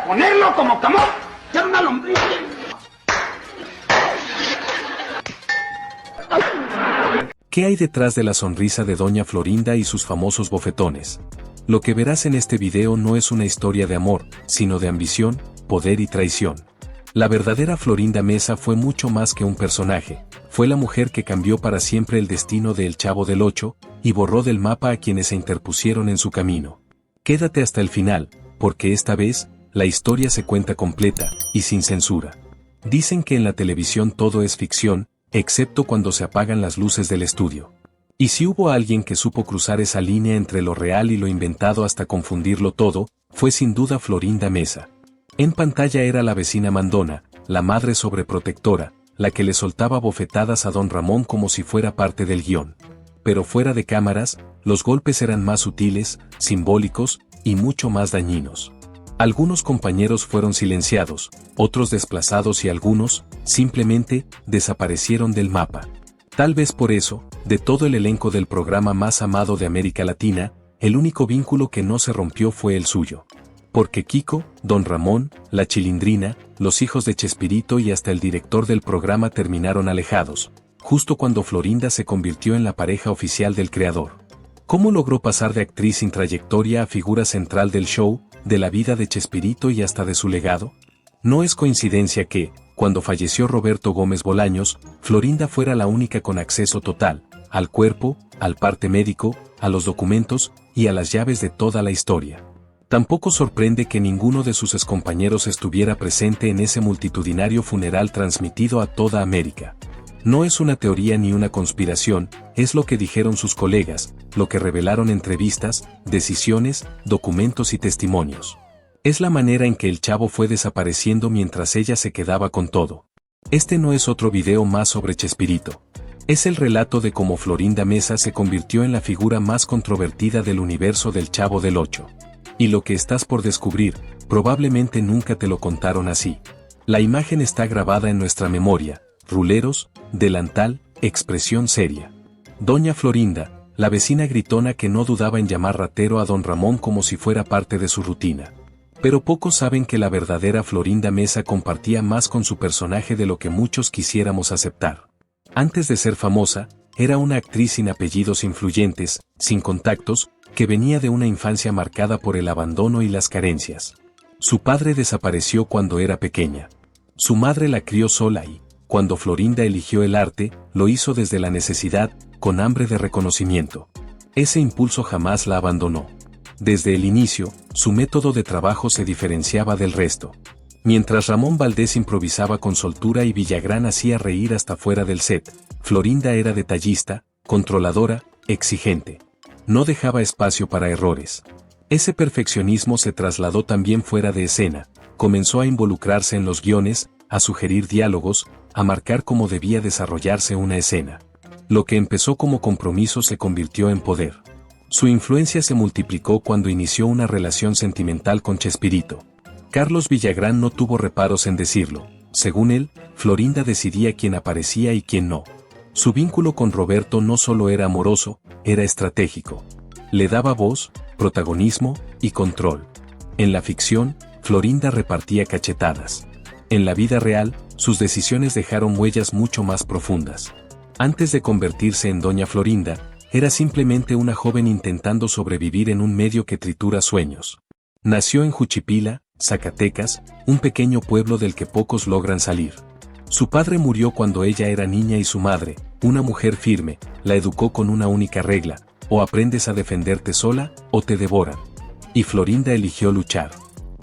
para ponerlo como camón. Ya una lombriz. ¿Qué hay detrás de la sonrisa de Doña Florinda y sus famosos bofetones? Lo que verás en este video no es una historia de amor, sino de ambición, poder y traición. La verdadera Florinda Mesa fue mucho más que un personaje, fue la mujer que cambió para siempre el destino de El Chavo del Ocho, y borró del mapa a quienes se interpusieron en su camino. Quédate hasta el final, porque esta vez, la historia se cuenta completa, y sin censura. Dicen que en la televisión todo es ficción, excepto cuando se apagan las luces del estudio. Y si hubo alguien que supo cruzar esa línea entre lo real y lo inventado hasta confundirlo todo, fue sin duda Florinda Mesa. En pantalla era la vecina mandona, la madre sobreprotectora, la que le soltaba bofetadas a don Ramón como si fuera parte del guión. Pero fuera de cámaras, los golpes eran más sutiles, simbólicos, y mucho más dañinos. Algunos compañeros fueron silenciados, otros desplazados y algunos, simplemente, desaparecieron del mapa. Tal vez por eso, de todo el elenco del programa más amado de América Latina, el único vínculo que no se rompió fue el suyo. Porque Kiko, don Ramón, la Chilindrina, los hijos de Chespirito y hasta el director del programa terminaron alejados, justo cuando Florinda se convirtió en la pareja oficial del creador. ¿Cómo logró pasar de actriz sin trayectoria a figura central del show, de la vida de Chespirito y hasta de su legado? No es coincidencia que, cuando falleció Roberto Gómez Bolaños, Florinda fuera la única con acceso total, al cuerpo, al parte médico, a los documentos y a las llaves de toda la historia. Tampoco sorprende que ninguno de sus excompañeros estuviera presente en ese multitudinario funeral transmitido a toda América. No es una teoría ni una conspiración, es lo que dijeron sus colegas, lo que revelaron entrevistas, decisiones, documentos y testimonios. Es la manera en que el Chavo fue desapareciendo mientras ella se quedaba con todo. Este no es otro video más sobre Chespirito. Es el relato de cómo Florinda Mesa se convirtió en la figura más controvertida del universo del Chavo del Ocho. Y lo que estás por descubrir, probablemente nunca te lo contaron así. La imagen está grabada en nuestra memoria, ruleros, delantal, expresión seria. Doña Florinda, la vecina gritona que no dudaba en llamar ratero a don Ramón como si fuera parte de su rutina. Pero pocos saben que la verdadera Florinda Mesa compartía más con su personaje de lo que muchos quisiéramos aceptar. Antes de ser famosa, era una actriz sin apellidos influyentes, sin contactos, que venía de una infancia marcada por el abandono y las carencias. Su padre desapareció cuando era pequeña. Su madre la crió sola y, cuando Florinda eligió el arte, lo hizo desde la necesidad, con hambre de reconocimiento. Ese impulso jamás la abandonó. Desde el inicio, su método de trabajo se diferenciaba del resto. Mientras Ramón Valdés improvisaba con soltura y Villagrán hacía reír hasta fuera del set, Florinda era detallista, controladora, exigente. No dejaba espacio para errores. Ese perfeccionismo se trasladó también fuera de escena, comenzó a involucrarse en los guiones, a sugerir diálogos, a marcar cómo debía desarrollarse una escena. Lo que empezó como compromiso se convirtió en poder. Su influencia se multiplicó cuando inició una relación sentimental con Chespirito. Carlos Villagrán no tuvo reparos en decirlo. Según él, Florinda decidía quién aparecía y quién no. Su vínculo con Roberto no solo era amoroso, era estratégico. Le daba voz, protagonismo y control. En la ficción, Florinda repartía cachetadas. En la vida real, sus decisiones dejaron huellas mucho más profundas. Antes de convertirse en Doña Florinda, era simplemente una joven intentando sobrevivir en un medio que tritura sueños. Nació en Juchipila, Zacatecas, un pequeño pueblo del que pocos logran salir. Su padre murió cuando ella era niña y su madre, una mujer firme, la educó con una única regla: o aprendes a defenderte sola, o te devoran. Y Florinda eligió luchar.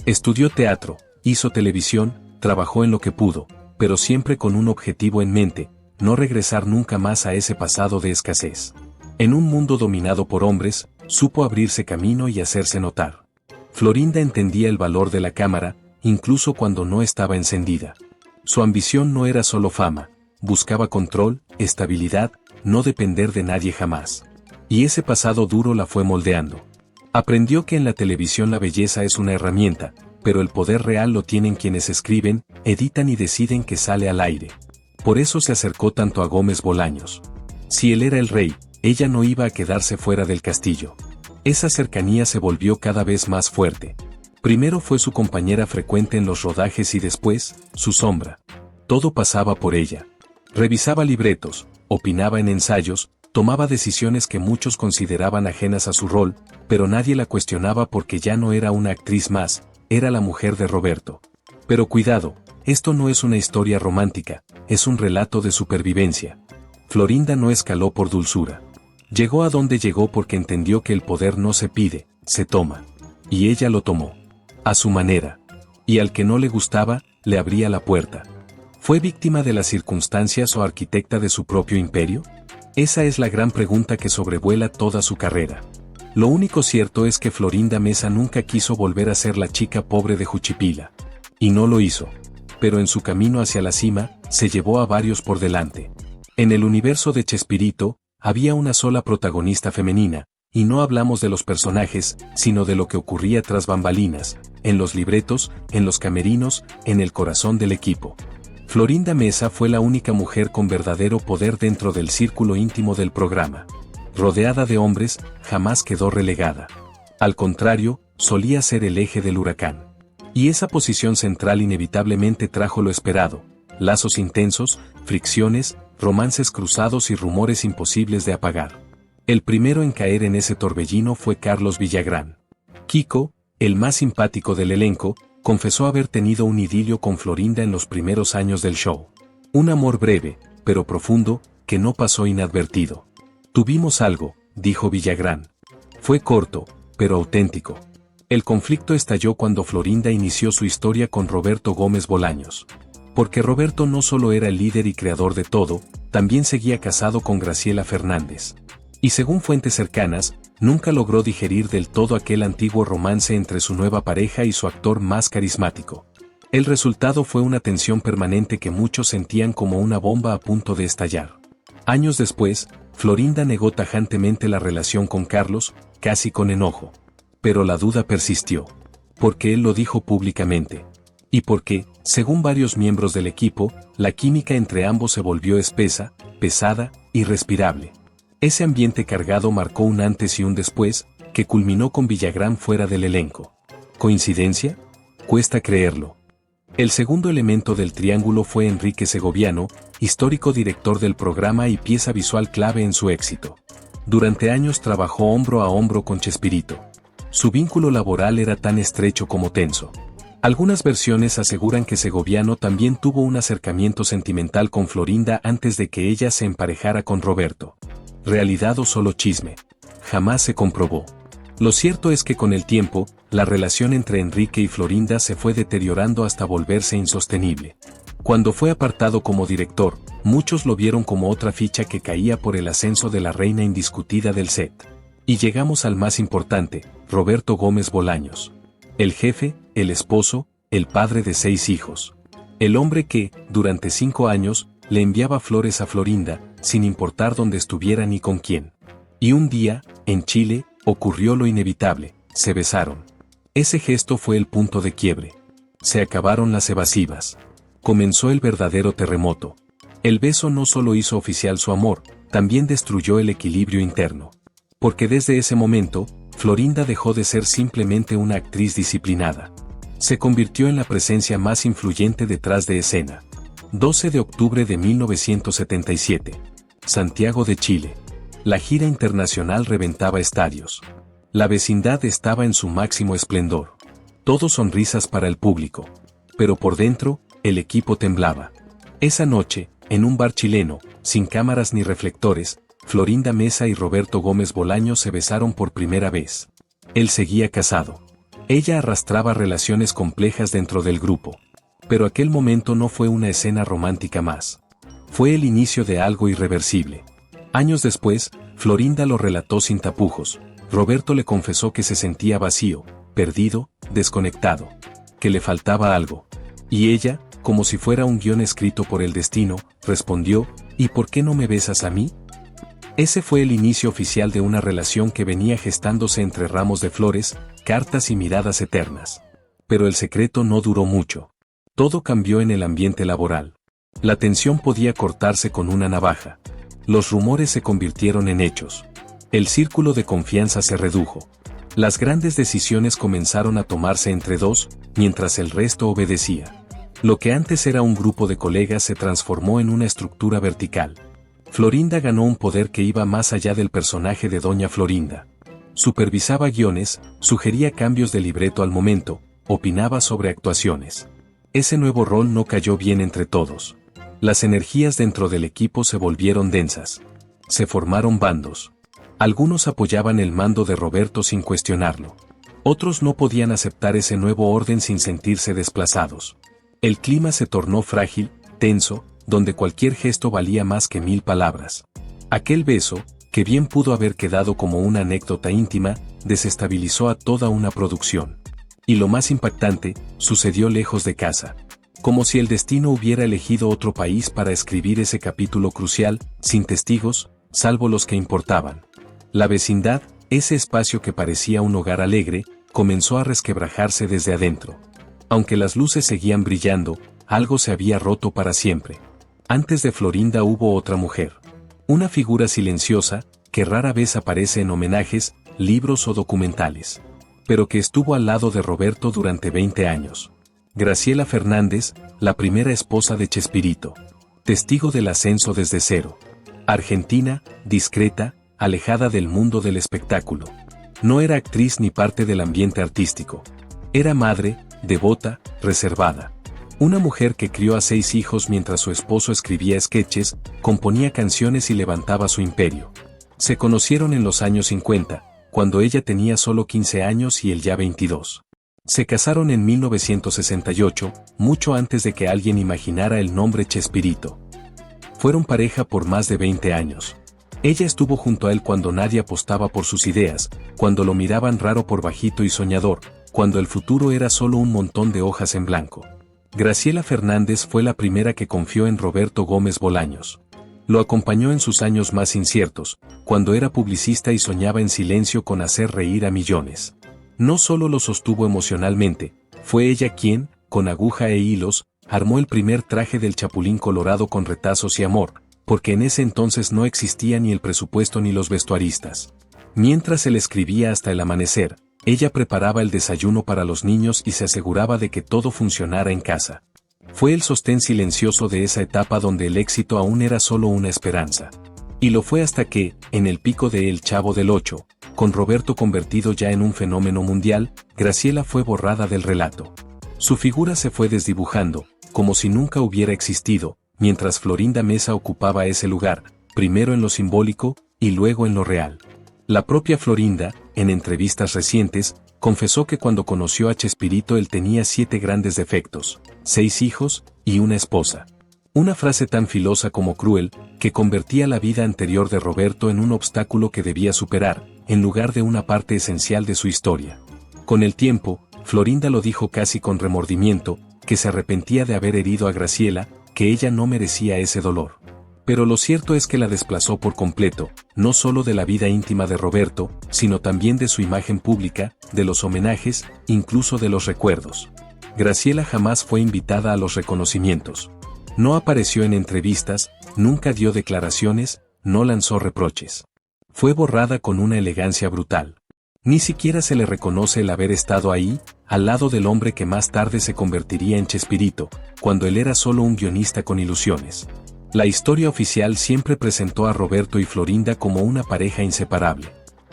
Estudió teatro, hizo televisión, trabajó en lo que pudo, pero siempre con un objetivo en mente: no regresar nunca más a ese pasado de escasez. En un mundo dominado por hombres, supo abrirse camino y hacerse notar. Florinda entendía el valor de la cámara, incluso cuando no estaba encendida. Su ambición no era solo fama, buscaba control, estabilidad, no depender de nadie jamás. Y ese pasado duro la fue moldeando. Aprendió que en la televisión la belleza es una herramienta, pero el poder real lo tienen quienes escriben, editan y deciden que sale al aire. Por eso se acercó tanto a Gómez Bolaños. Si él era el rey, ella no iba a quedarse fuera del castillo. Esa cercanía se volvió cada vez más fuerte. Primero fue su compañera frecuente en los rodajes y después, su sombra. Todo pasaba por ella. Revisaba libretos, opinaba en ensayos, tomaba decisiones que muchos consideraban ajenas a su rol, pero nadie la cuestionaba porque ya no era una actriz más, era la mujer de Roberto. Pero cuidado, esto no es una historia romántica, es un relato de supervivencia. Florinda no escaló por dulzura. Llegó a donde llegó porque entendió que el poder no se pide, se toma. Y ella lo tomó. A su manera. Y al que no le gustaba, le abría la puerta. ¿Fue víctima de las circunstancias o arquitecta de su propio imperio? Esa es la gran pregunta que sobrevuela toda su carrera. Lo único cierto es que Florinda Mesa nunca quiso volver a ser la chica pobre de Juchipila. Y no lo hizo. Pero en su camino hacia la cima, se llevó a varios por delante. En el universo de Chespirito, había una sola protagonista femenina, y no hablamos de los personajes, sino de lo que ocurría tras bambalinas, en los libretos, en los camerinos, en el corazón del equipo. Florinda Mesa fue la única mujer con verdadero poder dentro del círculo íntimo del programa. Rodeada de hombres, jamás quedó relegada. Al contrario, solía ser el eje del huracán. Y esa posición central inevitablemente trajo lo esperado: lazos intensos, fricciones, romances cruzados y rumores imposibles de apagar. El primero en caer en ese torbellino fue Carlos Villagrán. Kiko, el más simpático del elenco, confesó haber tenido un idilio con Florinda en los primeros años del show. Un amor breve, pero profundo, que no pasó inadvertido. Tuvimos algo, dijo Villagrán. Fue corto, pero auténtico. El conflicto estalló cuando Florinda inició su historia con Roberto Gómez Bolaños. Porque Roberto no solo era el líder y creador de todo, también seguía casado con Graciela Fernández. Y según fuentes cercanas, nunca logró digerir del todo aquel antiguo romance entre su nueva pareja y su actor más carismático. El resultado fue una tensión permanente que muchos sentían como una bomba a punto de estallar. Años después, Florinda negó tajantemente la relación con Carlos, casi con enojo. Pero la duda persistió. Porque él lo dijo públicamente. Y porque, según varios miembros del equipo, la química entre ambos se volvió espesa, pesada, irrespirable. Ese ambiente cargado marcó un antes y un después, que culminó con Villagrán fuera del elenco. ¿Coincidencia? Cuesta creerlo. El segundo elemento del triángulo fue Enrique Segoviano, histórico director del programa y pieza visual clave en su éxito. Durante años trabajó hombro a hombro con Chespirito. Su vínculo laboral era tan estrecho como tenso. Algunas versiones aseguran que Segoviano también tuvo un acercamiento sentimental con Florinda antes de que ella se emparejara con Roberto. Realidad o solo chisme. Jamás se comprobó. Lo cierto es que con el tiempo, la relación entre Enrique y Florinda se fue deteriorando hasta volverse insostenible. Cuando fue apartado como director, muchos lo vieron como otra ficha que caía por el ascenso de la reina indiscutida del set. Y llegamos al más importante, Roberto Gómez Bolaños. El jefe, el esposo, el padre de 6 hijos. El hombre que, durante 5 años, le enviaba flores a Florinda, sin importar dónde estuviera ni con quién. Y un día, en Chile, ocurrió lo inevitable: se besaron. Ese gesto fue el punto de quiebre. Se acabaron las evasivas. Comenzó el verdadero terremoto. El beso no solo hizo oficial su amor, también destruyó el equilibrio interno. Porque desde ese momento, Florinda dejó de ser simplemente una actriz disciplinada. Se convirtió en la presencia más influyente detrás de escena. 12 de octubre de 1977. Santiago de Chile. La gira internacional reventaba estadios. La vecindad estaba en su máximo esplendor. Todo sonrisas para el público. Pero por dentro, el equipo temblaba. Esa noche, en un bar chileno, sin cámaras ni reflectores, Florinda Mesa y Roberto Gómez Bolaños se besaron por primera vez. Él seguía casado. Ella arrastraba relaciones complejas dentro del grupo. Pero aquel momento no fue una escena romántica más. Fue el inicio de algo irreversible. Años después, Florinda lo relató sin tapujos. Roberto le confesó que se sentía vacío, perdido, desconectado, que le faltaba algo. Y ella, como si fuera un guión escrito por el destino, respondió: ¿y por qué no me besas a mí? Ese fue el inicio oficial de una relación que venía gestándose entre ramos de flores, cartas y miradas eternas. Pero el secreto no duró mucho. Todo cambió en el ambiente laboral. La tensión podía cortarse con una navaja. Los rumores se convirtieron en hechos. El círculo de confianza se redujo. Las grandes decisiones comenzaron a tomarse entre dos, mientras el resto obedecía. Lo que antes era un grupo de colegas se transformó en una estructura vertical. Florinda ganó un poder que iba más allá del personaje de Doña Florinda. Supervisaba guiones, sugería cambios de libreto al momento, opinaba sobre actuaciones. Ese nuevo rol no cayó bien entre todos. Las energías dentro del equipo se volvieron densas. Se formaron bandos. Algunos apoyaban el mando de Roberto sin cuestionarlo. Otros no podían aceptar ese nuevo orden sin sentirse desplazados. El clima se tornó frágil, tenso, donde cualquier gesto valía más que 1000 palabras. Aquel beso, que bien pudo haber quedado como una anécdota íntima, desestabilizó a toda una producción. Y lo más impactante, sucedió lejos de casa. Como si el destino hubiera elegido otro país para escribir ese capítulo crucial, sin testigos, salvo los que importaban. La vecindad, ese espacio que parecía un hogar alegre, comenzó a resquebrajarse desde adentro. Aunque las luces seguían brillando, algo se había roto para siempre. Antes de Florinda hubo otra mujer. Una figura silenciosa, que rara vez aparece en homenajes, libros o documentales. Pero que estuvo al lado de Roberto durante 20 años. Graciela Fernández, la primera esposa de Chespirito. Testigo del ascenso desde cero. Argentina, discreta, alejada del mundo del espectáculo. No era actriz ni parte del ambiente artístico. Era madre, devota, reservada. Una mujer que crió a 6 hijos mientras su esposo escribía sketches, componía canciones y levantaba su imperio. Se conocieron en los años 50, cuando ella tenía solo 15 años y él ya 22. Se casaron en 1968, mucho antes de que alguien imaginara el nombre Chespirito. Fueron pareja por más de 20 años. Ella estuvo junto a él cuando nadie apostaba por sus ideas, cuando lo miraban raro por bajito y soñador, cuando el futuro era solo un montón de hojas en blanco. Graciela Fernández fue la primera que confió en Roberto Gómez Bolaños. Lo acompañó en sus años más inciertos, cuando era publicista y soñaba en silencio con hacer reír a millones. No solo lo sostuvo emocionalmente, fue ella quien, con aguja e hilos, armó el primer traje del Chapulín Colorado con retazos y amor, porque en ese entonces no existía ni el presupuesto ni los vestuaristas. Mientras él escribía hasta el amanecer, ella preparaba el desayuno para los niños y se aseguraba de que todo funcionara en casa. Fue el sostén silencioso de esa etapa donde el éxito aún era solo una esperanza. Y lo fue hasta que, en el pico de El Chavo del Ocho, con Roberto convertido ya en un fenómeno mundial, Graciela fue borrada del relato. Su figura se fue desdibujando, como si nunca hubiera existido, mientras Florinda Mesa ocupaba ese lugar, primero en lo simbólico, y luego en lo real. La propia Florinda, en entrevistas recientes, confesó que cuando conoció a Chespirito él tenía 7 grandes defectos, 6 hijos, y una esposa. Una frase tan filosa como cruel, que convertía la vida anterior de Roberto en un obstáculo que debía superar, en lugar de una parte esencial de su historia. Con el tiempo, Florinda lo dijo casi con remordimiento, que se arrepentía de haber herido a Graciela, que ella no merecía ese dolor. Pero lo cierto es que la desplazó por completo, no solo de la vida íntima de Roberto, sino también de su imagen pública, de los homenajes, incluso de los recuerdos. Graciela jamás fue invitada a los reconocimientos. No apareció en entrevistas, nunca dio declaraciones, no lanzó reproches. Fue borrada con una elegancia brutal. Ni siquiera se le reconoce el haber estado ahí, al lado del hombre que más tarde se convertiría en Chespirito, cuando él era solo un guionista con ilusiones. La historia oficial siempre presentó a Roberto y Florinda como una pareja inseparable.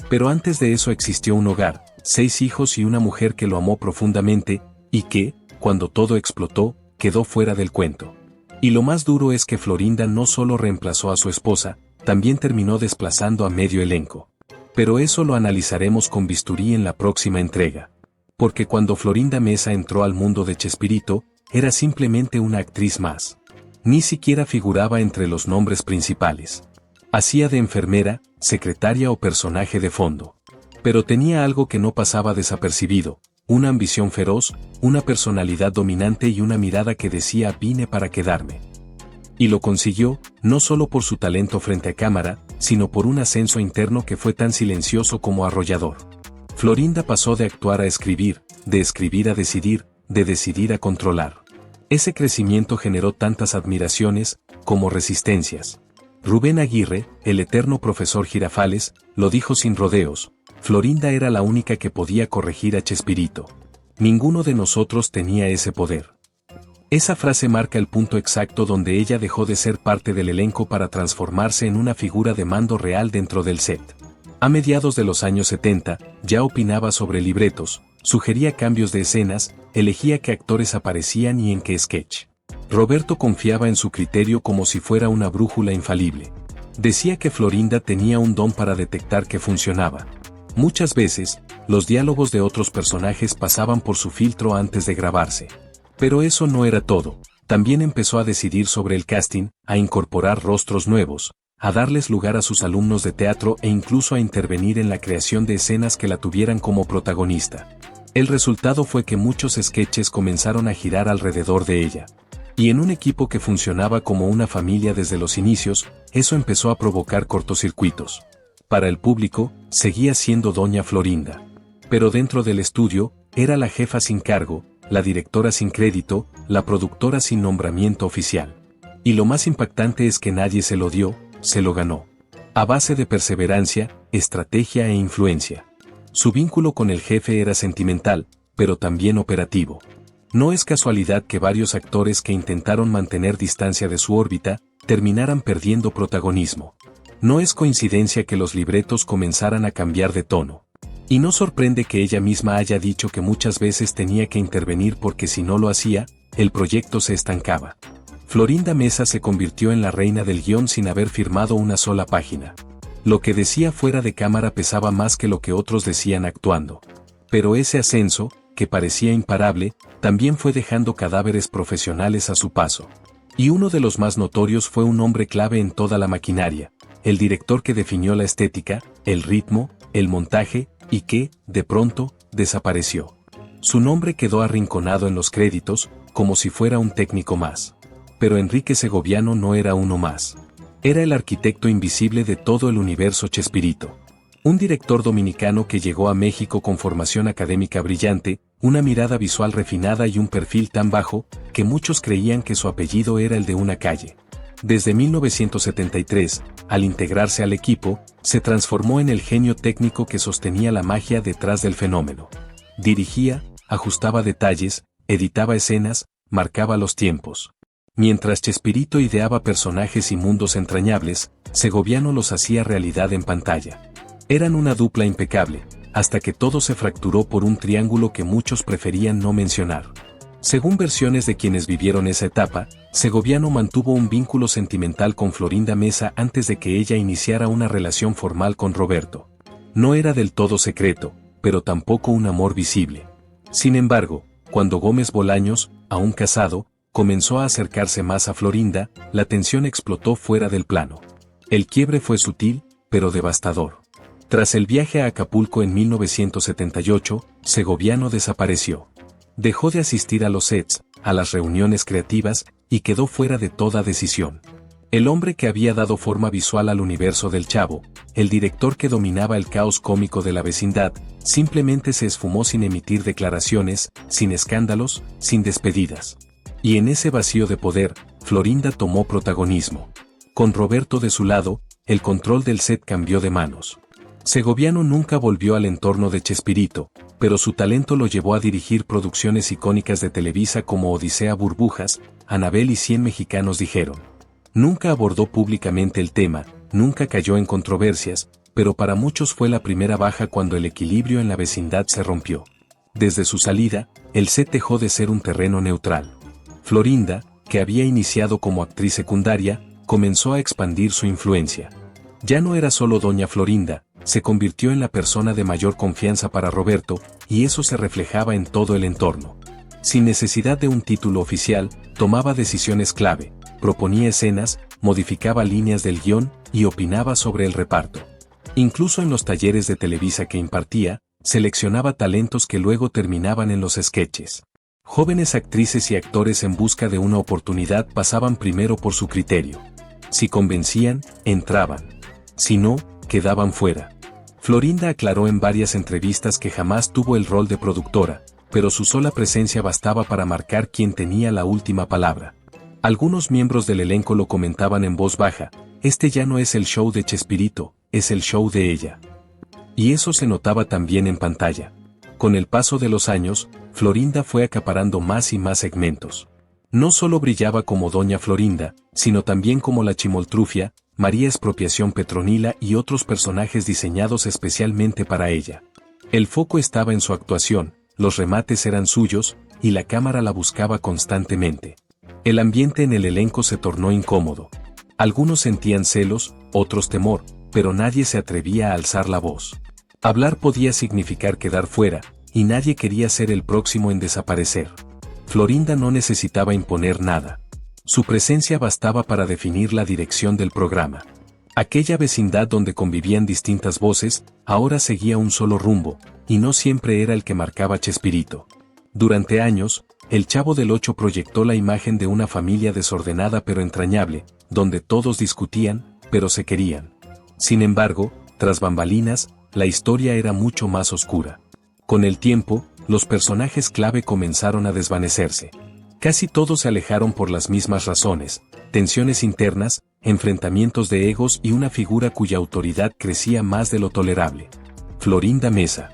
Pero antes de eso existió un hogar, 6 hijos y una mujer que lo amó profundamente, y que, cuando todo explotó, quedó fuera del cuento. Y lo más duro es que Florinda no solo reemplazó a su esposa, también terminó desplazando a medio elenco. Pero eso lo analizaremos con bisturí en la próxima entrega. Porque cuando Florinda Mesa entró al mundo de Chespirito, era simplemente una actriz más. Ni siquiera figuraba entre los nombres principales. Hacía de enfermera, secretaria o personaje de fondo. Pero tenía algo que no pasaba desapercibido, una ambición feroz, una personalidad dominante y una mirada que decía vine para quedarme. Y lo consiguió, no solo por su talento frente a cámara, sino por un ascenso interno que fue tan silencioso como arrollador. Florinda pasó de actuar a escribir, de escribir a decidir, de decidir a controlar. Ese crecimiento generó tantas admiraciones, como resistencias. Rubén Aguirre, el eterno profesor Girafales, lo dijo sin rodeos: Florinda era la única que podía corregir a Chespirito. Ninguno de nosotros tenía ese poder. Esa frase marca el punto exacto donde ella dejó de ser parte del elenco para transformarse en una figura de mando real dentro del set. A mediados de los años 70, ya opinaba sobre libretos, sugería cambios de escenas, elegía qué actores aparecían y en qué sketch. Roberto confiaba en su criterio como si fuera una brújula infalible. Decía que Florinda tenía un don para detectar que funcionaba. Muchas veces, los diálogos de otros personajes pasaban por su filtro antes de grabarse. Pero eso no era todo. También empezó a decidir sobre el casting, a incorporar rostros nuevos, a darles lugar a sus alumnos de teatro e incluso a intervenir en la creación de escenas que la tuvieran como protagonista. El resultado fue que muchos sketches comenzaron a girar alrededor de ella. Y en un equipo que funcionaba como una familia desde los inicios, eso empezó a provocar cortocircuitos. Para el público, seguía siendo Doña Florinda. Pero dentro del estudio, era la jefa sin cargo, la directora sin crédito, la productora sin nombramiento oficial. Y lo más impactante es que nadie se lo dio, se lo ganó. A base de perseverancia, estrategia e influencia. Su vínculo con el jefe era sentimental, pero también operativo. No es casualidad que varios actores que intentaron mantener distancia de su órbita, terminaran perdiendo protagonismo. No es coincidencia que los libretos comenzaran a cambiar de tono. Y no sorprende que ella misma haya dicho que muchas veces tenía que intervenir porque si no lo hacía, el proyecto se estancaba. Florinda Mesa se convirtió en la reina del guión sin haber firmado una sola página. Lo que decía fuera de cámara pesaba más que lo que otros decían actuando. Pero ese ascenso, que parecía imparable, también fue dejando cadáveres profesionales a su paso. Y uno de los más notorios fue un hombre clave en toda la maquinaria, el director que definió la estética, el ritmo, el montaje, y que, de pronto, desapareció. Su nombre quedó arrinconado en los créditos, como si fuera un técnico más. Pero Enrique Segoviano no era uno más. Era el arquitecto invisible de todo el universo Chespirito. Un director dominicano que llegó a México con formación académica brillante, una mirada visual refinada y un perfil tan bajo, que muchos creían que su apellido era el de una calle. Desde 1973, al integrarse al equipo, se transformó en el genio técnico que sostenía la magia detrás del fenómeno. Dirigía, ajustaba detalles, editaba escenas, marcaba los tiempos. Mientras Chespirito ideaba personajes y mundos entrañables, Segoviano los hacía realidad en pantalla. Eran una dupla impecable, hasta que todo se fracturó por un triángulo que muchos preferían no mencionar. Según versiones de quienes vivieron esa etapa, Segoviano mantuvo un vínculo sentimental con Florinda Mesa antes de que ella iniciara una relación formal con Roberto. No era del todo secreto, pero tampoco un amor visible. Sin embargo, cuando Gómez Bolaños, aún casado, comenzó a acercarse más a Florinda, la tensión explotó fuera del plano. El quiebre fue sutil, pero devastador. Tras el viaje a Acapulco en 1978, Segoviano desapareció. Dejó de asistir a los sets, a las reuniones creativas, y quedó fuera de toda decisión. El hombre que había dado forma visual al universo del Chavo, el director que dominaba el caos cómico de la vecindad, simplemente se esfumó sin emitir declaraciones, sin escándalos, sin despedidas. Y en ese vacío de poder, Florinda tomó protagonismo. Con Roberto de su lado, el control del set cambió de manos. Segoviano nunca volvió al entorno de Chespirito, pero su talento lo llevó a dirigir producciones icónicas de Televisa como Odisea Burbujas, Anabel y 100 mexicanos dijeron. Nunca abordó públicamente el tema, nunca cayó en controversias, pero para muchos fue la primera baja cuando el equilibrio en la vecindad se rompió. Desde su salida, el set dejó de ser un terreno neutral. Florinda, que había iniciado como actriz secundaria, comenzó a expandir su influencia. Ya no era solo Doña Florinda, se convirtió en la persona de mayor confianza para Roberto, y eso se reflejaba en todo el entorno. Sin necesidad de un título oficial, tomaba decisiones clave, proponía escenas, modificaba líneas del guión y opinaba sobre el reparto. Incluso en los talleres de Televisa que impartía, seleccionaba talentos que luego terminaban en los sketches. Jóvenes actrices y actores en busca de una oportunidad pasaban primero por su criterio. Si convencían, entraban. Si no, quedaban fuera. Florinda aclaró en varias entrevistas que jamás tuvo el rol de productora, pero su sola presencia bastaba para marcar quién tenía la última palabra. Algunos miembros del elenco lo comentaban en voz baja, este ya no es el show de Chespirito, es el show de ella. Y eso se notaba también en pantalla. Con el paso de los años, Florinda fue acaparando más y más segmentos. No solo brillaba como Doña Florinda, sino también como la Chimoltrufia, María Expropiación Petronila y otros personajes diseñados especialmente para ella. El foco estaba en su actuación, los remates eran suyos, y la cámara la buscaba constantemente. El ambiente en el elenco se tornó incómodo. Algunos sentían celos, otros temor, pero nadie se atrevía a alzar la voz. Hablar podía significar quedar fuera, y nadie quería ser el próximo en desaparecer. Florinda no necesitaba imponer nada. Su presencia bastaba para definir la dirección del programa. Aquella vecindad donde convivían distintas voces, ahora seguía un solo rumbo, y no siempre era el que marcaba Chespirito. Durante años, el Chavo del Ocho proyectó la imagen de una familia desordenada pero entrañable, donde todos discutían, pero se querían. Sin embargo, tras bambalinas, la historia era mucho más oscura. Con el tiempo, los personajes clave comenzaron a desvanecerse. Casi todos se alejaron por las mismas razones, tensiones internas, enfrentamientos de egos y una figura cuya autoridad crecía más de lo tolerable. Florinda Mesa.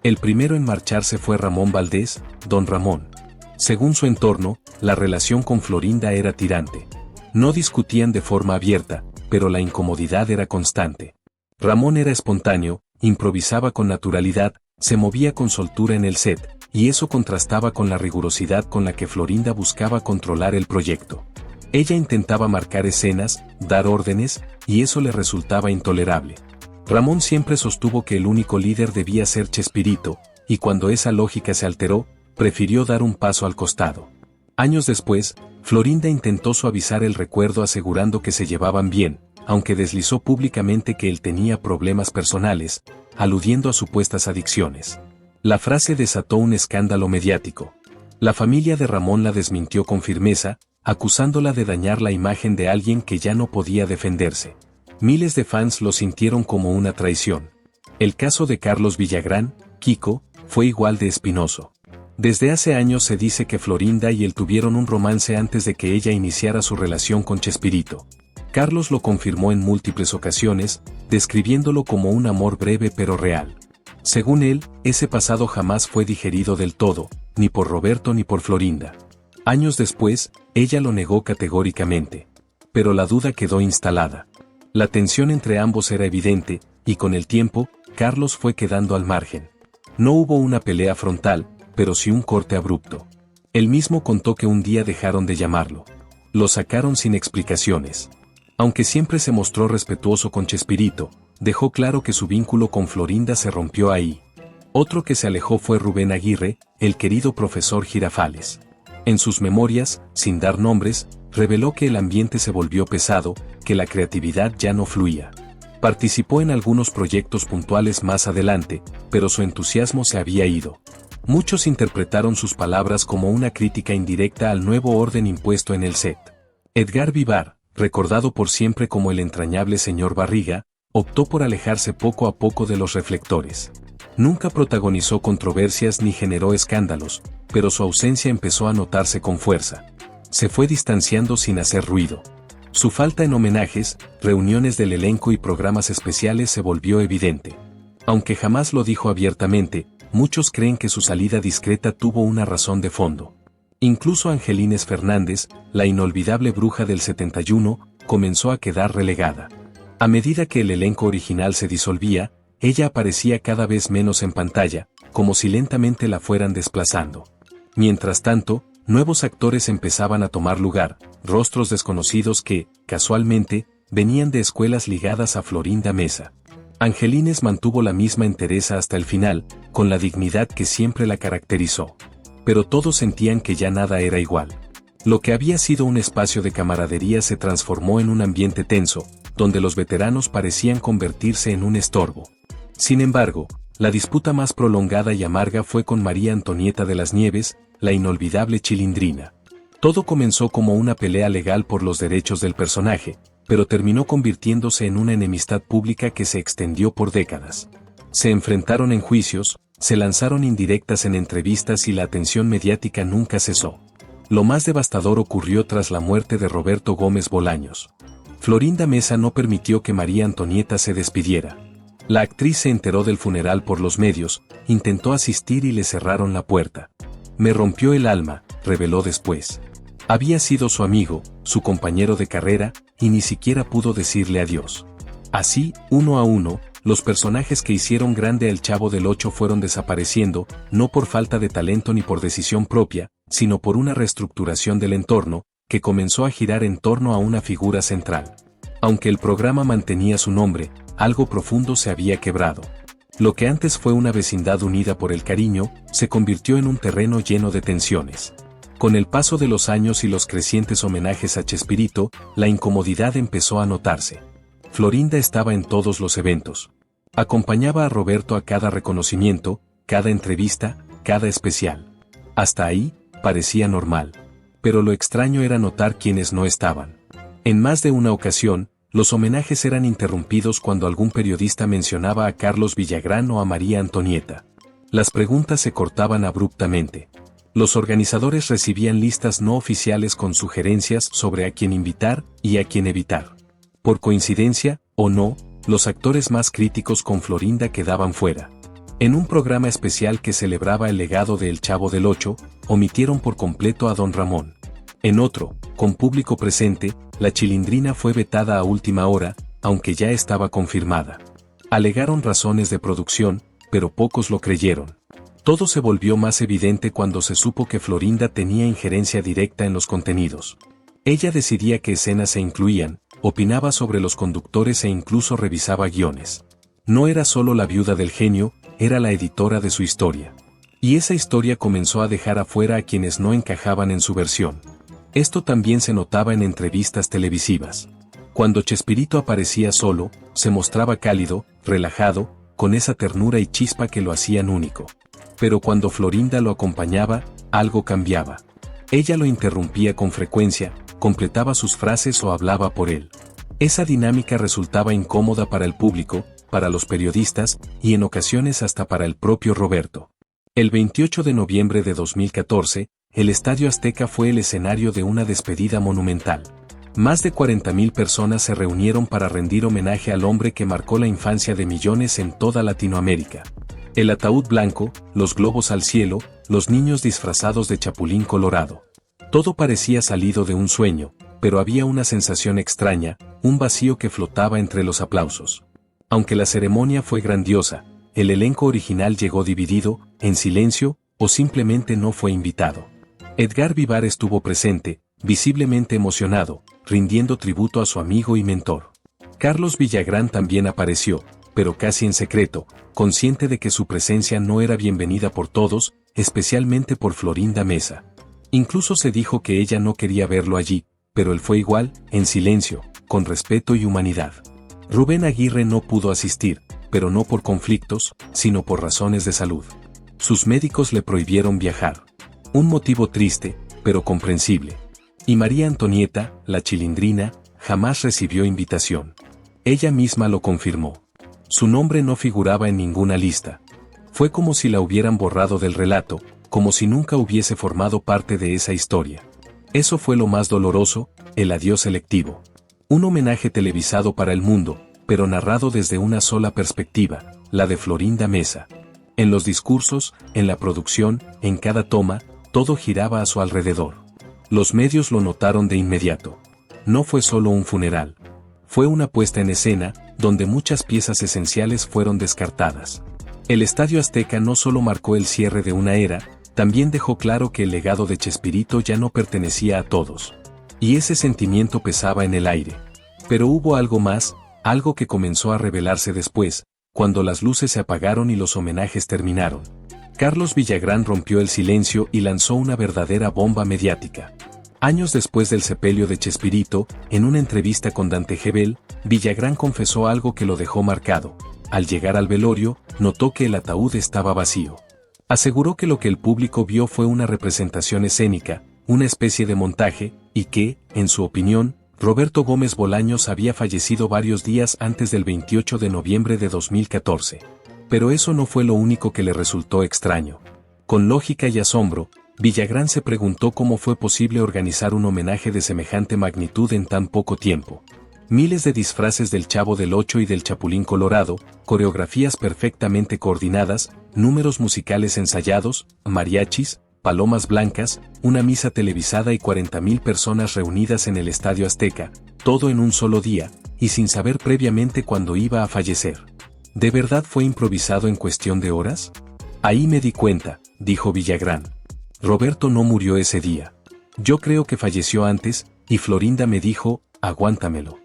El primero en marcharse fue Ramón Valdés, Don Ramón. Según su entorno, la relación con Florinda era tirante. No discutían de forma abierta, pero la incomodidad era constante. Ramón era espontáneo, improvisaba con naturalidad, se movía con soltura en el set, y eso contrastaba con la rigurosidad con la que Florinda buscaba controlar el proyecto. Ella intentaba marcar escenas, dar órdenes, y eso le resultaba intolerable. Ramón siempre sostuvo que el único líder debía ser Chespirito, y cuando esa lógica se alteró, prefirió dar un paso al costado. Años después, Florinda intentó suavizar el recuerdo asegurando que se llevaban bien, aunque deslizó públicamente que él tenía problemas personales, aludiendo a supuestas adicciones. La frase desató un escándalo mediático. La familia de Ramón la desmintió con firmeza, acusándola de dañar la imagen de alguien que ya no podía defenderse. Miles de fans lo sintieron como una traición. El caso de Carlos Villagrán, Kiko, fue igual de espinoso. Desde hace años se dice que Florinda y él tuvieron un romance antes de que ella iniciara su relación con Chespirito. Carlos lo confirmó en múltiples ocasiones, describiéndolo como un amor breve pero real. Según él, ese pasado jamás fue digerido del todo, ni por Roberto ni por Florinda. Años después, ella lo negó categóricamente. Pero la duda quedó instalada. La tensión entre ambos era evidente, y con el tiempo, Carlos fue quedando al margen. No hubo una pelea frontal, pero sí un corte abrupto. Él mismo contó que un día dejaron de llamarlo. Lo sacaron sin explicaciones. Aunque siempre se mostró respetuoso con Chespirito, dejó claro que su vínculo con Florinda se rompió ahí. Otro que se alejó fue Rubén Aguirre, el querido profesor Girafales. En sus memorias, sin dar nombres, reveló que el ambiente se volvió pesado, que la creatividad ya no fluía. Participó en algunos proyectos puntuales más adelante, pero su entusiasmo se había ido. Muchos interpretaron sus palabras como una crítica indirecta al nuevo orden impuesto en el set. Edgar Vivar, recordado por siempre como el entrañable señor Barriga, optó por alejarse poco a poco de los reflectores. Nunca protagonizó controversias ni generó escándalos, pero su ausencia empezó a notarse con fuerza. Se fue distanciando sin hacer ruido. Su falta en homenajes, reuniones del elenco y programas especiales se volvió evidente. Aunque jamás lo dijo abiertamente, muchos creen que su salida discreta tuvo una razón de fondo. Incluso Angelines Fernández, la inolvidable bruja del 71, comenzó a quedar relegada. A medida que el elenco original se disolvía, ella aparecía cada vez menos en pantalla, como si lentamente la fueran desplazando. Mientras tanto, nuevos actores empezaban a tomar lugar, rostros desconocidos que, casualmente, venían de escuelas ligadas a Florinda Mesa. Angelines mantuvo la misma entereza hasta el final, con la dignidad que siempre la caracterizó. Pero todos sentían que ya nada era igual. Lo que había sido un espacio de camaradería se transformó en un ambiente tenso, donde los veteranos parecían convertirse en un estorbo. Sin embargo, la disputa más prolongada y amarga fue con María Antonieta de las Nieves, la inolvidable Chilindrina. Todo comenzó como una pelea legal por los derechos del personaje, pero terminó convirtiéndose en una enemistad pública que se extendió por décadas. Se enfrentaron en juicios, se lanzaron indirectas en entrevistas y la atención mediática nunca cesó. Lo más devastador ocurrió tras la muerte de Roberto Gómez Bolaños. Florinda Mesa no permitió que María Antonieta se despidiera. La actriz se enteró del funeral por los medios, intentó asistir y le cerraron la puerta. Me rompió el alma, reveló después. Había sido su amigo, su compañero de carrera, y ni siquiera pudo decirle adiós. Así, uno a uno, los personajes que hicieron grande al Chavo del Ocho fueron desapareciendo, no por falta de talento ni por decisión propia, sino por una reestructuración del entorno, que comenzó a girar en torno a una figura central. Aunque el programa mantenía su nombre, algo profundo se había quebrado. Lo que antes fue una vecindad unida por el cariño, se convirtió en un terreno lleno de tensiones. Con el paso de los años y los crecientes homenajes a Chespirito, la incomodidad empezó a notarse. Florinda estaba en todos los eventos. Acompañaba a Roberto a cada reconocimiento, cada entrevista, cada especial. Hasta ahí, parecía normal. Pero lo extraño era notar quienes no estaban. En más de una ocasión, los homenajes eran interrumpidos cuando algún periodista mencionaba a Carlos Villagrán o a María Antonieta. Las preguntas se cortaban abruptamente. Los organizadores recibían listas no oficiales con sugerencias sobre a quién invitar y a quién evitar. Por coincidencia, o no, los actores más críticos con Florinda quedaban fuera. En un programa especial que celebraba el legado de El Chavo del Ocho, omitieron por completo a Don Ramón. En otro, con público presente, la Chilindrina fue vetada a última hora, aunque ya estaba confirmada. Alegaron razones de producción, pero pocos lo creyeron. Todo se volvió más evidente cuando se supo que Florinda tenía injerencia directa en los contenidos. Ella decidía qué escenas se incluían, opinaba sobre los conductores e incluso revisaba guiones. No era solo la viuda del genio, era la editora de su historia. Y esa historia comenzó a dejar afuera a quienes no encajaban en su versión. Esto también se notaba en entrevistas televisivas. Cuando Chespirito aparecía solo, se mostraba cálido, relajado, con esa ternura y chispa que lo hacían único. Pero cuando Florinda lo acompañaba, algo cambiaba. Ella lo interrumpía con frecuencia, completaba sus frases o hablaba por él. Esa dinámica resultaba incómoda para el público, para los periodistas, y en ocasiones hasta para el propio Roberto. El 28 de noviembre de 2014, el Estadio Azteca fue el escenario de una despedida monumental. Más de 40.000 personas se reunieron para rendir homenaje al hombre que marcó la infancia de millones en toda Latinoamérica. El ataúd blanco, los globos al cielo, los niños disfrazados de Chapulín Colorado. Todo parecía salido de un sueño, pero había una sensación extraña, un vacío que flotaba entre los aplausos. Aunque la ceremonia fue grandiosa, el elenco original llegó dividido, en silencio, o simplemente no fue invitado. Edgar Vivar estuvo presente, visiblemente emocionado, rindiendo tributo a su amigo y mentor. Carlos Villagrán también apareció, pero casi en secreto, consciente de que su presencia no era bienvenida por todos, especialmente por Florinda Mesa. Incluso se dijo que ella no quería verlo allí, pero él fue igual, en silencio, con respeto y humanidad. Rubén Aguirre no pudo asistir, pero no por conflictos, sino por razones de salud. Sus médicos le prohibieron viajar. Un motivo triste, pero comprensible. Y María Antonieta, la Chilindrina, jamás recibió invitación. Ella misma lo confirmó. Su nombre no figuraba en ninguna lista. Fue como si la hubieran borrado del relato, como si nunca hubiese formado parte de esa historia. Eso fue lo más doloroso, el adiós selectivo. Un homenaje televisado para el mundo, pero narrado desde una sola perspectiva, la de Florinda Mesa. En los discursos, en la producción, en cada toma, todo giraba a su alrededor. Los medios lo notaron de inmediato. No fue solo un funeral. Fue una puesta en escena, donde muchas piezas esenciales fueron descartadas. El Estadio Azteca no solo marcó el cierre de una era, también dejó claro que el legado de Chespirito ya no pertenecía a todos. Y ese sentimiento pesaba en el aire. Pero hubo algo más, algo que comenzó a revelarse después, cuando las luces se apagaron y los homenajes terminaron. Carlos Villagrán rompió el silencio y lanzó una verdadera bomba mediática. Años después del sepelio de Chespirito, en una entrevista con Dante Gebel, Villagrán confesó algo que lo dejó marcado. Al llegar al velorio, notó que el ataúd estaba vacío. Aseguró que lo que el público vio fue una representación escénica, una especie de montaje, y que, en su opinión, Roberto Gómez Bolaños había fallecido varios días antes del 28 de noviembre de 2014. Pero eso no fue lo único que le resultó extraño. Con lógica y asombro, Villagrán se preguntó cómo fue posible organizar un homenaje de semejante magnitud en tan poco tiempo. Miles de disfraces del Chavo del Ocho y del Chapulín Colorado, coreografías perfectamente coordinadas, números musicales ensayados, mariachis, palomas blancas, una misa televisada y 40,000 personas reunidas en el Estadio Azteca, todo en un solo día, y sin saber previamente cuándo iba a fallecer. ¿De verdad fue improvisado en cuestión de horas? Ahí me di cuenta, dijo Villagrán. Roberto no murió ese día. Yo creo que falleció antes, y Florinda me dijo, aguántamelo.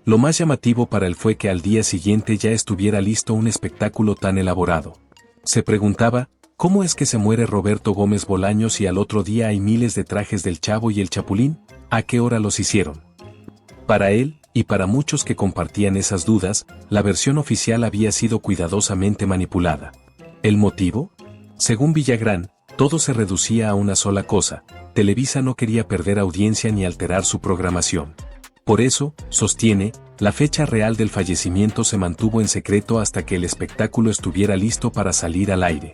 Lo más llamativo para él fue que al día siguiente ya estuviera listo un espectáculo tan elaborado. Se preguntaba, ¿cómo es que se muere Roberto Gómez Bolaños y al otro día hay miles de trajes del Chavo y el Chapulín? ¿A qué hora los hicieron? Para él, y para muchos que compartían esas dudas, la versión oficial había sido cuidadosamente manipulada. ¿El motivo? Según Villagrán, todo se reducía a una sola cosa: Televisa no quería perder audiencia ni alterar su programación. Por eso, sostiene, la fecha real del fallecimiento se mantuvo en secreto hasta que el espectáculo estuviera listo para salir al aire.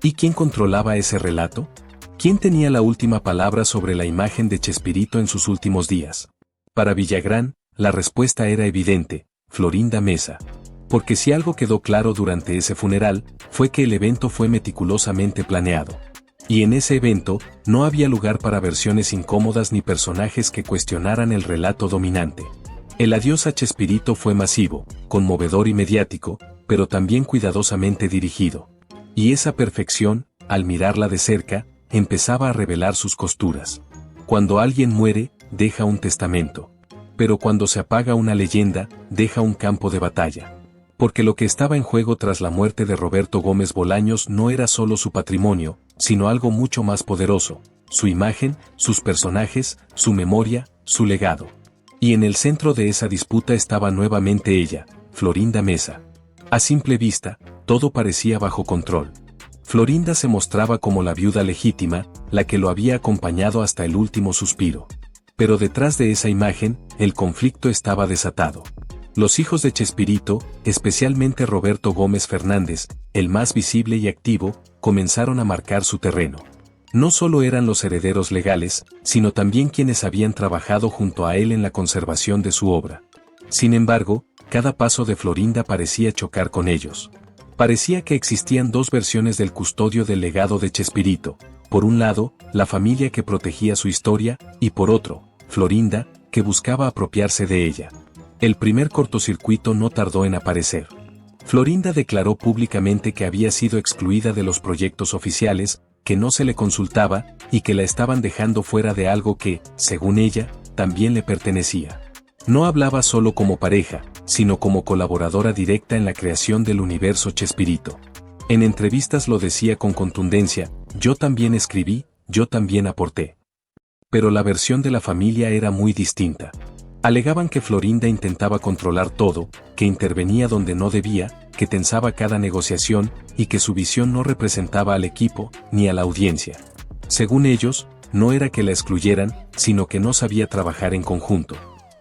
¿Y quién controlaba ese relato? ¿Quién tenía la última palabra sobre la imagen de Chespirito en sus últimos días? Para Villagrán, la respuesta era evidente: Florinda Mesa. Porque si algo quedó claro durante ese funeral, fue que el evento fue meticulosamente planeado. Y en ese evento, no había lugar para versiones incómodas ni personajes que cuestionaran el relato dominante. El adiós a Chespirito fue masivo, conmovedor y mediático, pero también cuidadosamente dirigido. Y esa perfección, al mirarla de cerca, empezaba a revelar sus costuras. Cuando alguien muere, deja un testamento. Pero cuando se apaga una leyenda, deja un campo de batalla. Porque lo que estaba en juego tras la muerte de Roberto Gómez Bolaños no era solo su patrimonio, sino algo mucho más poderoso: su imagen, sus personajes, su memoria, su legado. Y en el centro de esa disputa estaba nuevamente ella, Florinda Mesa. A simple vista, todo parecía bajo control. Florinda se mostraba como la viuda legítima, la que lo había acompañado hasta el último suspiro. Pero detrás de esa imagen, el conflicto estaba desatado. Los hijos de Chespirito, especialmente Roberto Gómez Fernández, el más visible y activo, comenzaron a marcar su terreno. No solo eran los herederos legales, sino también quienes habían trabajado junto a él en la conservación de su obra. Sin embargo, cada paso de Florinda parecía chocar con ellos. Parecía que existían dos versiones del custodio del legado de Chespirito: por un lado, la familia que protegía su historia, y por otro, Florinda, que buscaba apropiarse de ella. El primer cortocircuito no tardó en aparecer. Florinda declaró públicamente que había sido excluida de los proyectos oficiales, que no se le consultaba, y que la estaban dejando fuera de algo que, según ella, también le pertenecía. No hablaba solo como pareja, sino como colaboradora directa en la creación del universo Chespirito. En entrevistas lo decía con contundencia: yo también escribí, yo también aporté. Pero la versión de la familia era muy distinta. Alegaban que Florinda intentaba controlar todo, que intervenía donde no debía, que tensaba cada negociación, y que su visión no representaba al equipo, ni a la audiencia. Según ellos, no era que la excluyeran, sino que no sabía trabajar en conjunto.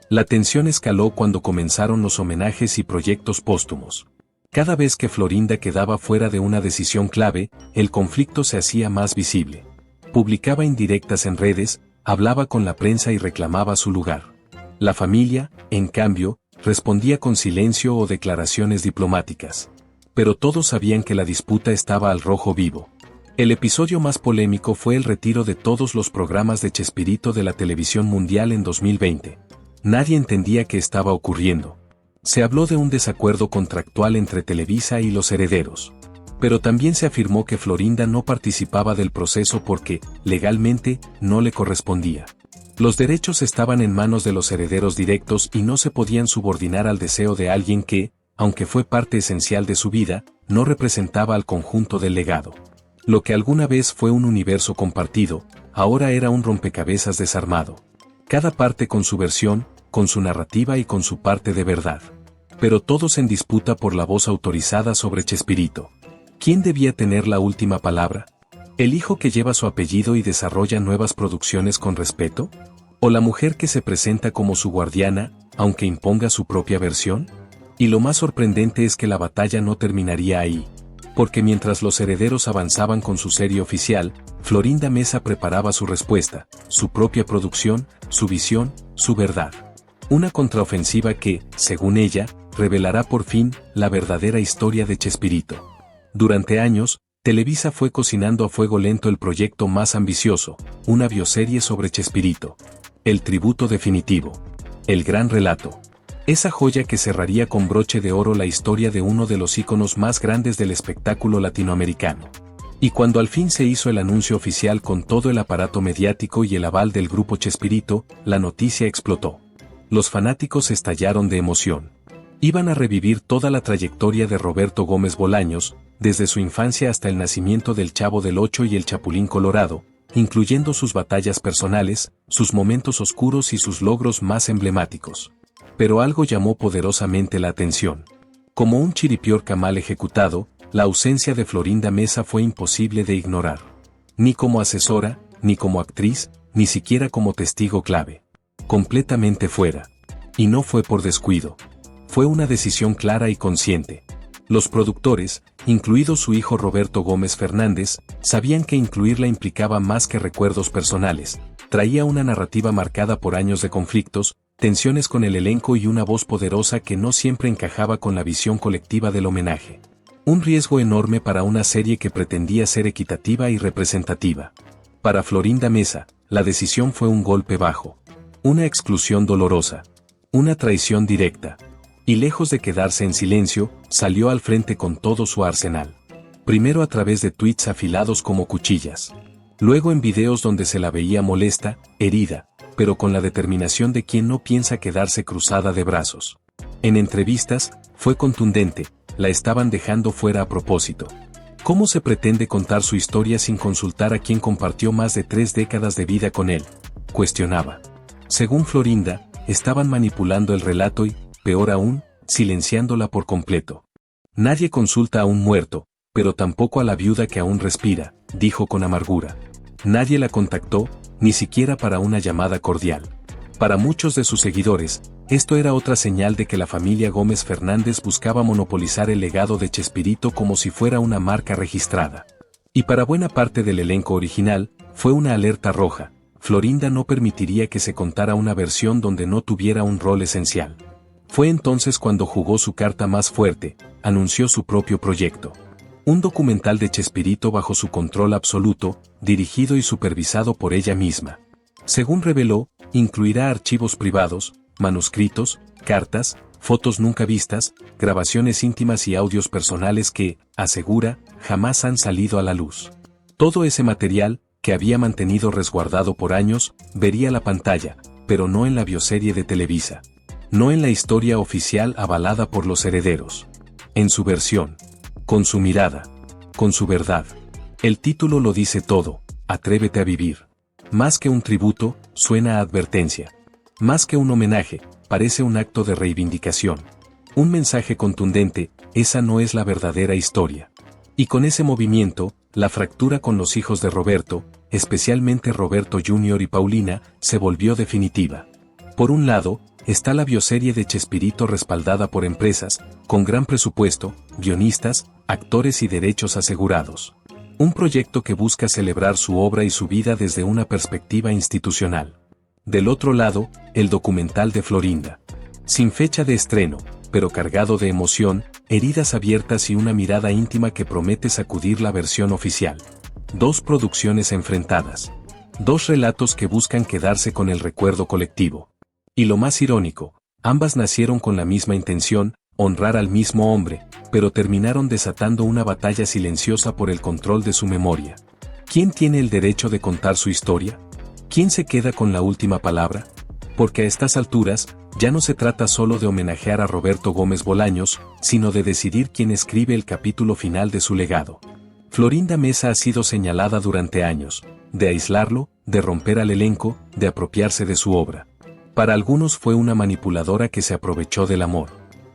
La tensión escaló cuando comenzaron los homenajes y proyectos póstumos. Cada vez que Florinda quedaba fuera de una decisión clave, el conflicto se hacía más visible. Publicaba indirectas en redes, hablaba con la prensa y reclamaba su lugar. La familia, en cambio, respondía con silencio o declaraciones diplomáticas. Pero todos sabían que la disputa estaba al rojo vivo. El episodio más polémico fue el retiro de todos los programas de Chespirito de la televisión mundial en 2020. Nadie entendía qué estaba ocurriendo. Se habló de un desacuerdo contractual entre Televisa y los herederos. Pero también se afirmó que Florinda no participaba del proceso porque, legalmente, no le correspondía. Los derechos estaban en manos de los herederos directos y no se podían subordinar al deseo de alguien que, aunque fue parte esencial de su vida, no representaba al conjunto del legado. Lo que alguna vez fue un universo compartido, ahora era un rompecabezas desarmado. Cada parte con su versión, con su narrativa y con su parte de verdad. Pero todos en disputa por la voz autorizada sobre Chespirito. ¿Quién debía tener la última palabra? ¿El hijo que lleva su apellido y desarrolla nuevas producciones con respeto? ¿O la mujer que se presenta como su guardiana, aunque imponga su propia versión? Y lo más sorprendente es que la batalla no terminaría ahí. Porque mientras los herederos avanzaban con su serie oficial, Florinda Mesa preparaba su respuesta, su propia producción, su visión, su verdad. Una contraofensiva que, según ella, revelará por fin la verdadera historia de Chespirito. Durante años, Televisa fue cocinando a fuego lento el proyecto más ambicioso, una bioserie sobre Chespirito. El tributo definitivo. El gran relato. Esa joya que cerraría con broche de oro la historia de uno de los íconos más grandes del espectáculo latinoamericano. Y cuando al fin se hizo el anuncio oficial con todo el aparato mediático y el aval del grupo Chespirito, la noticia explotó. Los fanáticos estallaron de emoción. Iban a revivir toda la trayectoria de Roberto Gómez Bolaños, desde su infancia hasta el nacimiento del Chavo del Ocho y el Chapulín Colorado, incluyendo sus batallas personales, sus momentos oscuros y sus logros más emblemáticos. Pero algo llamó poderosamente la atención. Como un chiripiorca mal ejecutado, la ausencia de Florinda Mesa fue imposible de ignorar. Ni como asesora, ni como actriz, ni siquiera como testigo clave. Completamente fuera. Y no fue por descuido. Fue una decisión clara y consciente. Los productores, incluido su hijo Roberto Gómez Fernández, sabían que incluirla implicaba más que recuerdos personales. Traía una narrativa marcada por años de conflictos, tensiones con el elenco y una voz poderosa que no siempre encajaba con la visión colectiva del homenaje. Un riesgo enorme para una serie que pretendía ser equitativa y representativa. Para Florinda Mesa, la decisión fue un golpe bajo. Una exclusión dolorosa. Una traición directa. Y lejos de quedarse en silencio, salió al frente con todo su arsenal. Primero a través de tweets afilados como cuchillas. Luego en videos donde se la veía molesta, herida, pero con la determinación de quien no piensa quedarse cruzada de brazos. En entrevistas, fue contundente, la estaban dejando fuera a propósito. ¿Cómo se pretende contar su historia sin consultar a quien compartió más de 3 décadas de vida con él?, cuestionaba. Según Florinda, estaban manipulando el relato y, peor aún, silenciándola por completo. Nadie consulta a un muerto, pero tampoco a la viuda que aún respira, dijo con amargura. Nadie la contactó, ni siquiera para una llamada cordial. Para muchos de sus seguidores, esto era otra señal de que la familia Gómez Fernández buscaba monopolizar el legado de Chespirito como si fuera una marca registrada. Y para buena parte del elenco original, fue una alerta roja. Florinda no permitiría que se contara una versión donde no tuviera un rol esencial. Fue entonces cuando jugó su carta más fuerte, anunció su propio proyecto. Un documental de Chespirito bajo su control absoluto, dirigido y supervisado por ella misma. Según reveló, incluirá archivos privados, manuscritos, cartas, fotos nunca vistas, grabaciones íntimas y audios personales que, asegura, jamás han salido a la luz. Todo ese material, que había mantenido resguardado por años, vería la pantalla, pero no en la bioserie de Televisa. No en la historia oficial avalada por los herederos. En su versión. Con su mirada. Con su verdad. El título lo dice todo, Atrévete a vivir. Más que un tributo, suena a advertencia. Más que un homenaje, parece un acto de reivindicación. Un mensaje contundente, esa no es la verdadera historia. Y con ese movimiento, la fractura con los hijos de Roberto, especialmente Roberto Jr. y Paulina, se volvió definitiva. Por un lado, está la bioserie de Chespirito respaldada por empresas, con gran presupuesto, guionistas, actores y derechos asegurados. Un proyecto que busca celebrar su obra y su vida desde una perspectiva institucional. Del otro lado, el documental de Florinda. Sin fecha de estreno, pero cargado de emoción, heridas abiertas y una mirada íntima que promete sacudir la versión oficial. 2 producciones enfrentadas. 2 relatos que buscan quedarse con el recuerdo colectivo. Y lo más irónico, ambas nacieron con la misma intención, honrar al mismo hombre, pero terminaron desatando una batalla silenciosa por el control de su memoria. ¿Quién tiene el derecho de contar su historia? ¿Quién se queda con la última palabra? Porque a estas alturas, ya no se trata solo de homenajear a Roberto Gómez Bolaños, sino de decidir quién escribe el capítulo final de su legado. Florinda Mesa ha sido señalada durante años, de aislarlo, de romper al elenco, de apropiarse de su obra. Para algunos fue una manipuladora que se aprovechó del amor.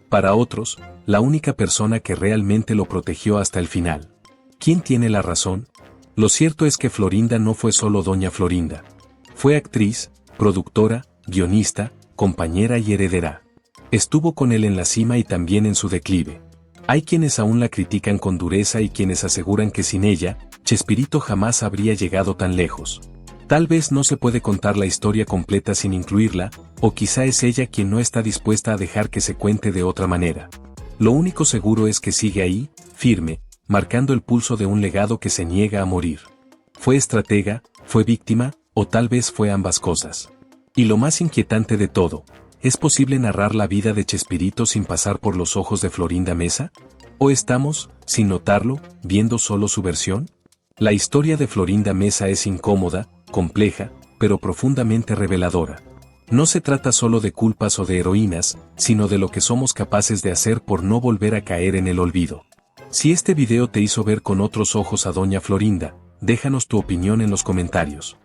Para otros, la única persona que realmente lo protegió hasta el final. ¿Quién tiene la razón? Lo cierto es que Florinda no fue solo Doña Florinda. Fue actriz, productora, guionista, compañera y heredera. Estuvo con él en la cima y también en su declive. Hay quienes aún la critican con dureza y quienes aseguran que sin ella, Chespirito jamás habría llegado tan lejos. Tal vez no se puede contar la historia completa sin incluirla, o quizá es ella quien no está dispuesta a dejar que se cuente de otra manera. Lo único seguro es que sigue ahí, firme, marcando el pulso de un legado que se niega a morir. ¿Fue estratega, fue víctima, o tal vez fue ambas cosas? Y lo más inquietante de todo, ¿es posible narrar la vida de Chespirito sin pasar por los ojos de Florinda Mesa? ¿O estamos, sin notarlo, viendo solo su versión? La historia de Florinda Mesa es incómoda, compleja, pero profundamente reveladora. No se trata solo de culpas o de heroínas, sino de lo que somos capaces de hacer por no volver a caer en el olvido. Si este video te hizo ver con otros ojos a Doña Florinda, déjanos tu opinión en los comentarios.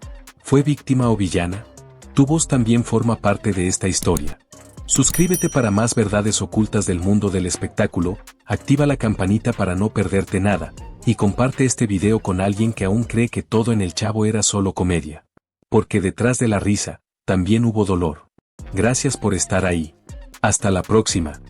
¿Fue víctima o villana? Tu voz también forma parte de esta historia. Suscríbete para más verdades ocultas del mundo del espectáculo, activa la campanita para no perderte nada, y comparte este video con alguien que aún cree que todo en El Chavo era solo comedia. Porque detrás de la risa, también hubo dolor. Gracias por estar ahí. Hasta la próxima.